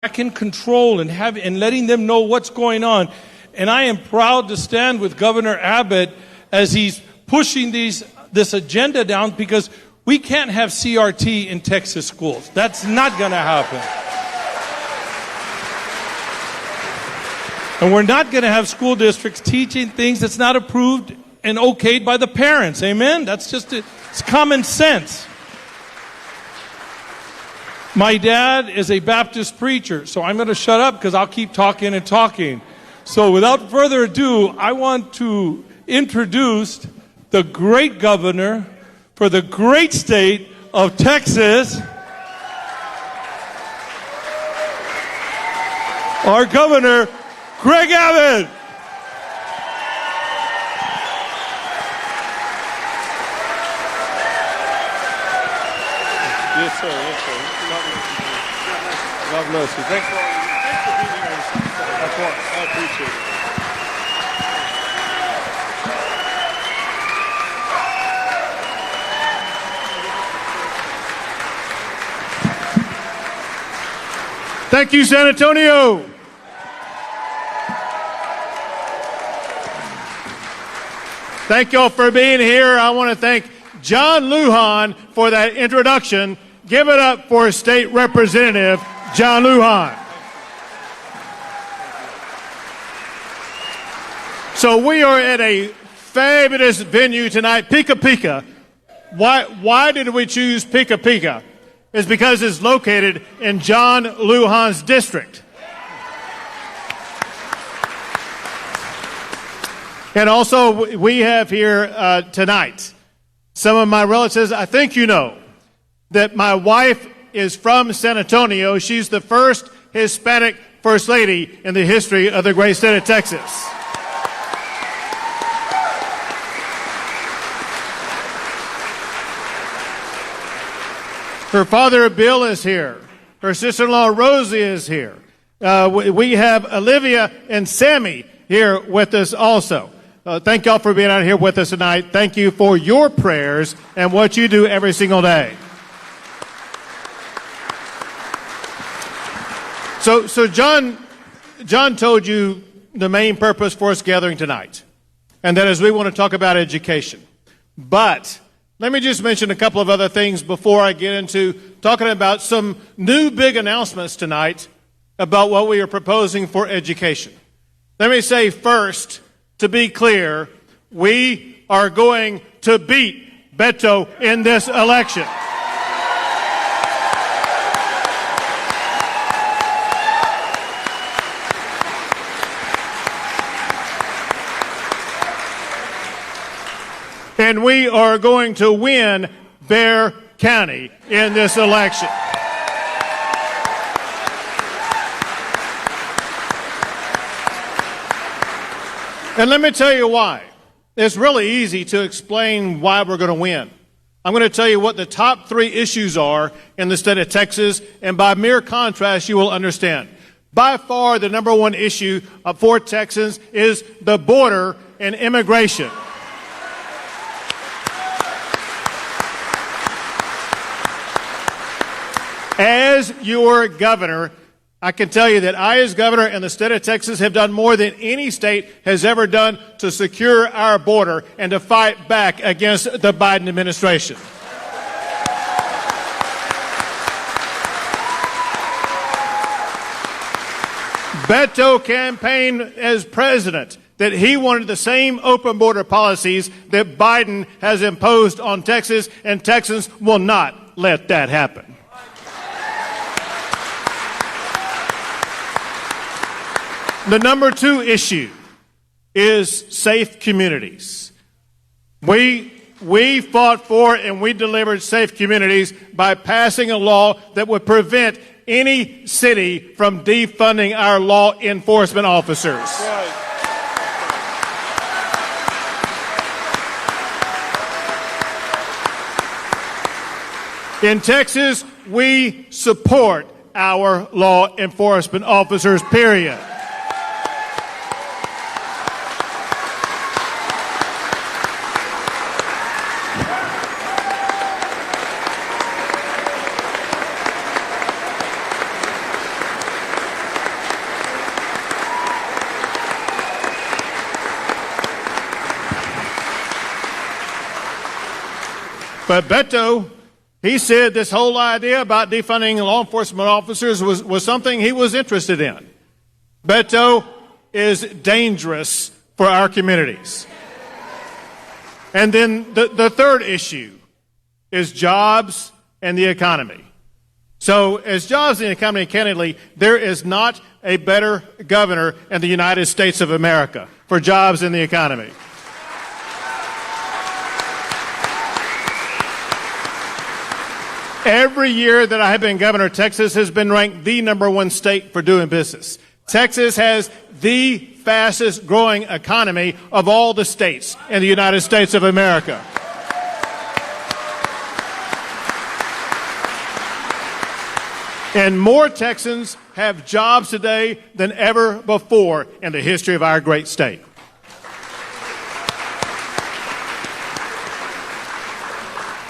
back in control and letting them know what's going on. And I am proud to stand with Governor Abbott as he's pushing this agenda down, because we can't have CRT in Texas schools. That's not going to happen. And we're not going to have school districts teaching things that's not approved and okayed by the parents. Amen? That's just it's common sense. My dad is a Baptist preacher, so I'm going to shut up because I'll keep talking and talking. So without further ado, I want to introduce the great governor for the great state of Texas, our governor, Greg Abbott. Yes, sir. Yes, sir. God bless you. Thanks for being here. I appreciate it. Thank you, San Antonio. Thank y'all for being here. I want to thank John Lujan for that introduction. Give it up for State Representative John Lujan. So we are at a fabulous venue tonight, Pika Pika. Why did we choose Pika Pika? It's because it's located in John Lujan's district. And also, we have here tonight some of my relatives. I think you know that my wife is from San Antonio. She's the first Hispanic First Lady in the history of the great state of Texas. Her father, Bill, is here. Her sister-in-law, Rosie, is here. We have Olivia and Sammy here with us also. Thank y'all for being out here with us tonight. Thank you for your prayers and what you do every single day. So John told you the main purpose for us gathering tonight, and that is we want to talk about education. But let me just mention a couple of other things before I get into talking about some new big announcements tonight about what we are proposing for education. Let me say first, to be clear, we are going to beat Beto in this election. And we are going to win Bexar County in this election. And let me tell you why. It's really easy to explain why we're going to win. I'm going to tell you what the top 3 issues are in the state of Texas, and by mere contrast, you will understand. By far, the number 1 issue for Texans is the border and immigration. As your governor, I can tell you that I, as governor in the state of Texas, have done more than any state has ever done to secure our border and to fight back against the Biden administration. Beto campaigned as president that he wanted the same open border policies that Biden has imposed on Texas, and Texans will not let that happen. The number 2 issue is safe communities. We fought for and we delivered safe communities by passing a law that would prevent any city from defunding our law enforcement officers. Right. In Texas, we support our law enforcement officers, period. But Beto, he said this whole idea about defunding law enforcement officers was something he was interested in. Beto is dangerous for our communities. And then the third issue is jobs and the economy. So as jobs and the economy, candidly, there is not a better governor in the United States of America for jobs and the economy. Every year that I have been governor, Texas has been ranked the #1 state for doing business. Texas has the fastest growing economy of all the states in the United States of America. And more Texans have jobs today than ever before in the history of our great state.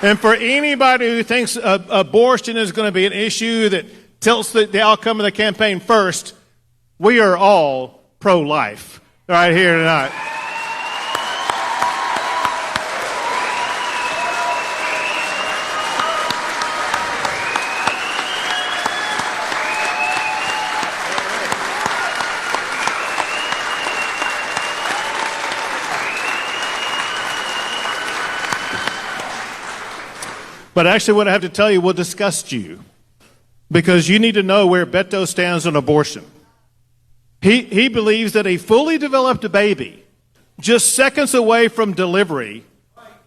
And for anybody who thinks abortion is going to be an issue that tilts the outcome of the campaign first, we are all pro-life right here tonight. But actually what I have to tell you will disgust you, because you need to know where Beto stands on abortion. He believes that a fully developed baby, just seconds away from delivery,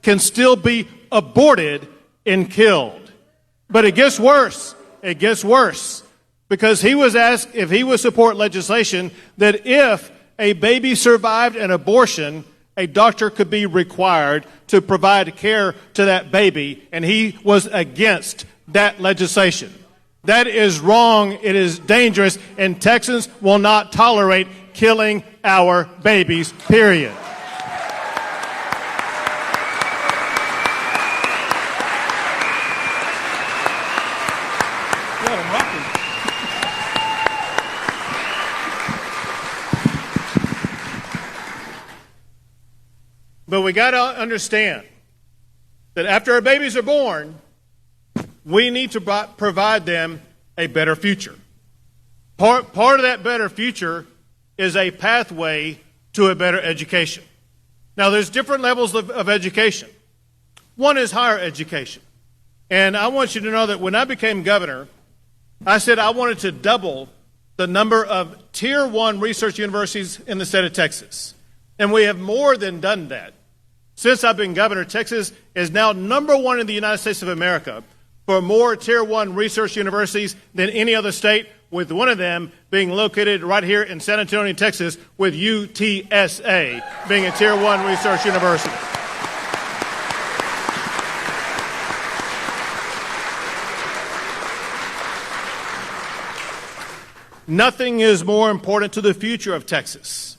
can still be aborted and killed. But it gets worse. It gets worse. Because he was asked if he would support legislation that if a baby survived an abortion, a doctor could be required to provide care to that baby, and he was against that legislation. That is wrong, it is dangerous, and Texans will not tolerate killing our babies, period. But we got to understand that after our babies are born, we need to provide them a better future. Part of that better future is a pathway to a better education. Now, there's different levels of education. One is higher education. And I want you to know that when I became governor, I said I wanted to double the number of Tier 1 research universities in the state of Texas. And we have more than done that. Since I've been governor, Texas is now #1 in the United States of America for more Tier 1 research universities than any other state, with one of them being located right here in San Antonio, Texas, with UTSA being a Tier 1 research university. Nothing is more important to the future of Texas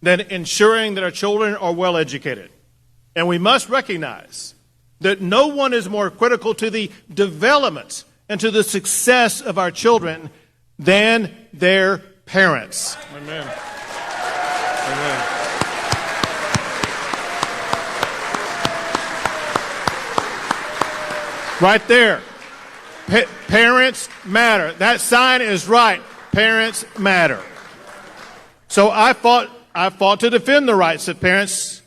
than ensuring that our children are well educated. And we must recognize that no one is more critical to the development and to the success of our children than their parents. Amen. Amen. Right there. Parents matter. That sign is right. Parents matter. So I fought to defend the rights of parents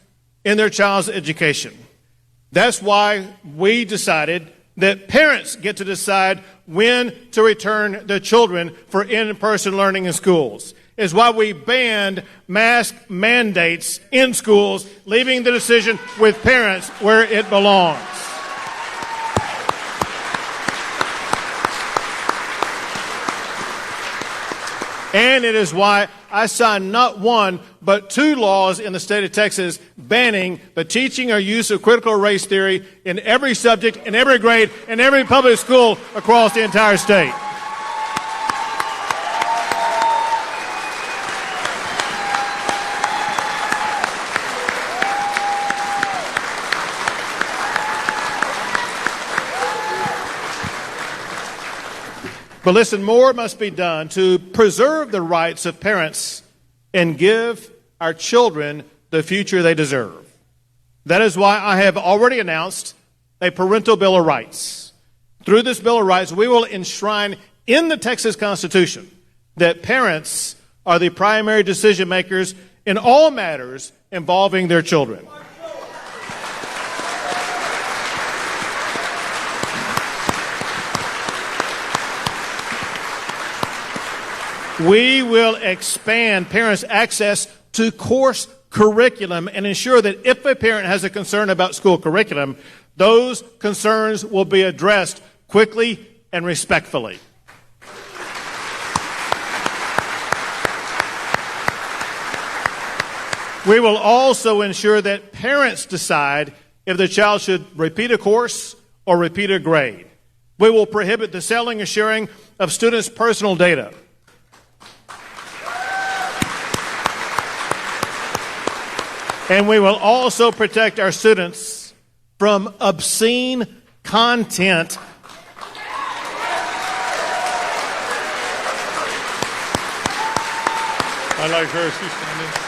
in their child's education. That's why we decided that parents get to decide when to return their children for in-person learning in schools. It's why we banned mask mandates in schools, leaving the decision with parents where it belongs. And it is why I signed not one, but 2 laws in the state of Texas banning the teaching or use of critical race theory in every subject, in every grade, in every public school across the entire state. But listen, more must be done to preserve the rights of parents and give our children the future they deserve. That is why I have already announced a parental bill of rights. Through this Bill of Rights, we will enshrine in the Texas Constitution that parents are the primary decision makers in all matters involving their children. We will expand parents' access to course curriculum and ensure that if a parent has a concern about school curriculum, those concerns will be addressed quickly and respectfully. We will also ensure that parents decide if the child should repeat a course or repeat a grade. We will prohibit the selling or sharing of students' personal data. And we will also protect our students from obscene content. I like her. She's standing.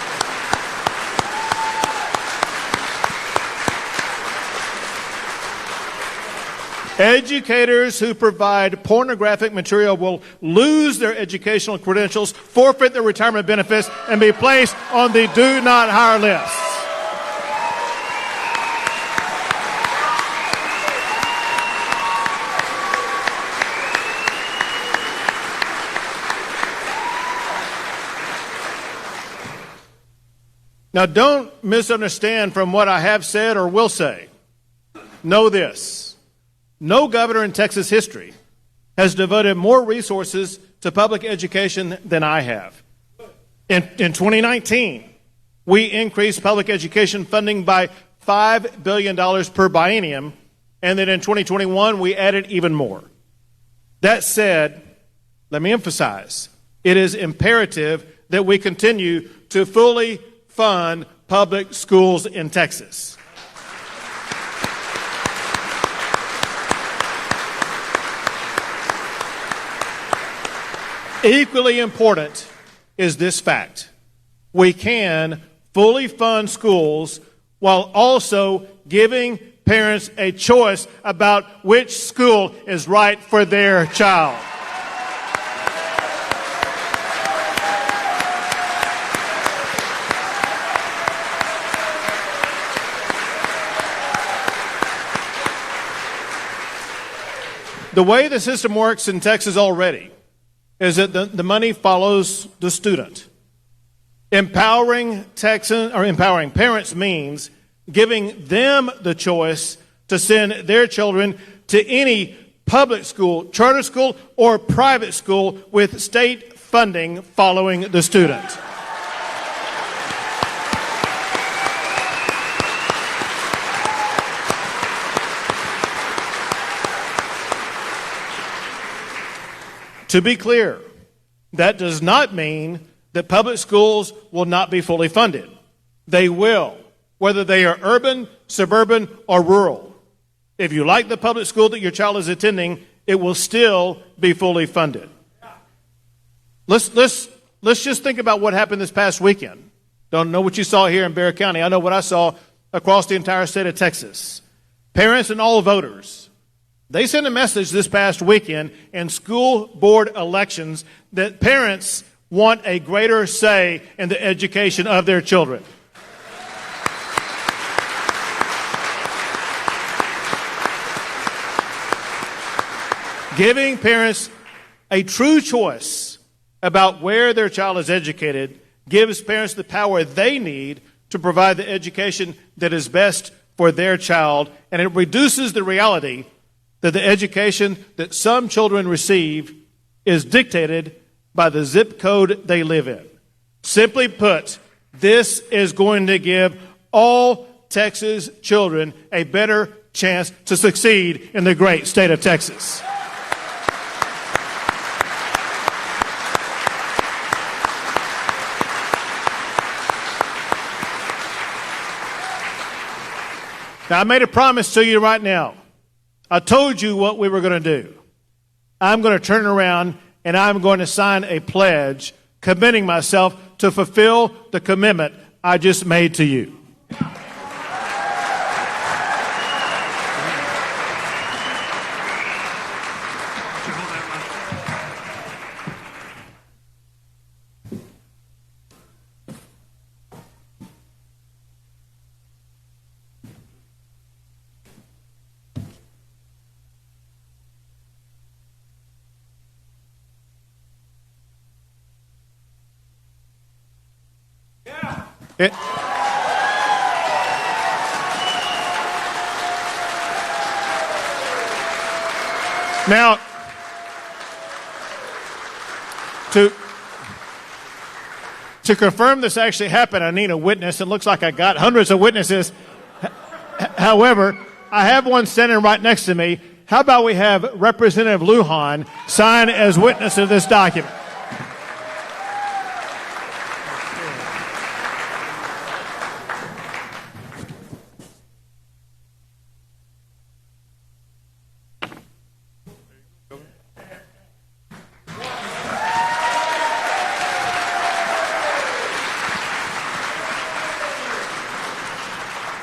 Educators who provide pornographic material will lose their educational credentials, forfeit their retirement benefits, and be placed on the do not hire list. Now, don't misunderstand from what I have said or will say. Know this. No governor in Texas history has devoted more resources to public education than I have. In 2019, we increased public education funding by $5 billion per biennium, and then in 2021, we added even more. That said, let me emphasize, it is imperative that we continue to fully fund public schools in Texas. Equally important is this fact. We can fully fund schools while also giving parents a choice about which school is right for their child. The way the system works in Texas already is that the money follows the student. Empowering parents means giving them the choice to send their children to any public school, charter school, or private school with state funding following the student. To be clear, that does not mean that public schools will not be fully funded. They will, whether they are urban, suburban, or rural. If you like the public school that your child is attending, it will still be fully funded. Let's just think about what happened this past weekend. Don't know what you saw here in Bexar County. I know what I saw across the entire state of Texas. Parents and all voters, they sent a message this past weekend in school board elections that parents want a greater say in the education of their children. Giving parents a true choice about where their child is educated gives parents the power they need to provide the education that is best for their child, and it reduces the reality that the education that some children receive is dictated by the zip code they live in. Simply put, this is going to give all Texas children a better chance to succeed in the great state of Texas. Now, I made a promise to you right now. I told you what we were going to do. I'm going to turn around and I'm going to sign a pledge committing myself to fulfill the commitment I just made to you. It- Now, to confirm this actually happened, I need a witness. It looks like I got hundreds of witnesses. However, I have one standing right next to me. How about we have Representative Lujan sign as witness of this document?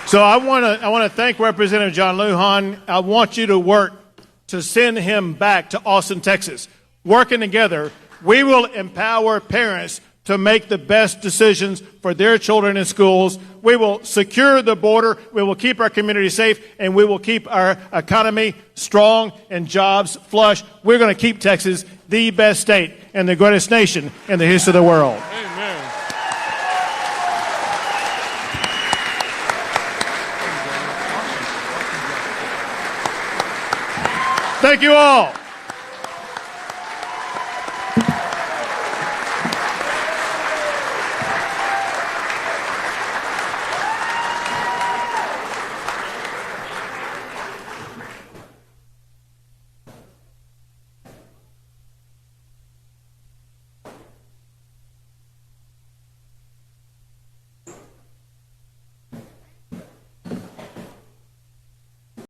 So I want to thank Representative John Lujan. I want you to work to send him back to Austin, Texas. Working together, we will empower parents to make the best decisions for their children in schools. We will secure the border, we will keep our community safe, and we will keep our economy strong and jobs flush. We're going to keep Texas the best state and the greatest nation in the history of the world. Amen. Thank you all.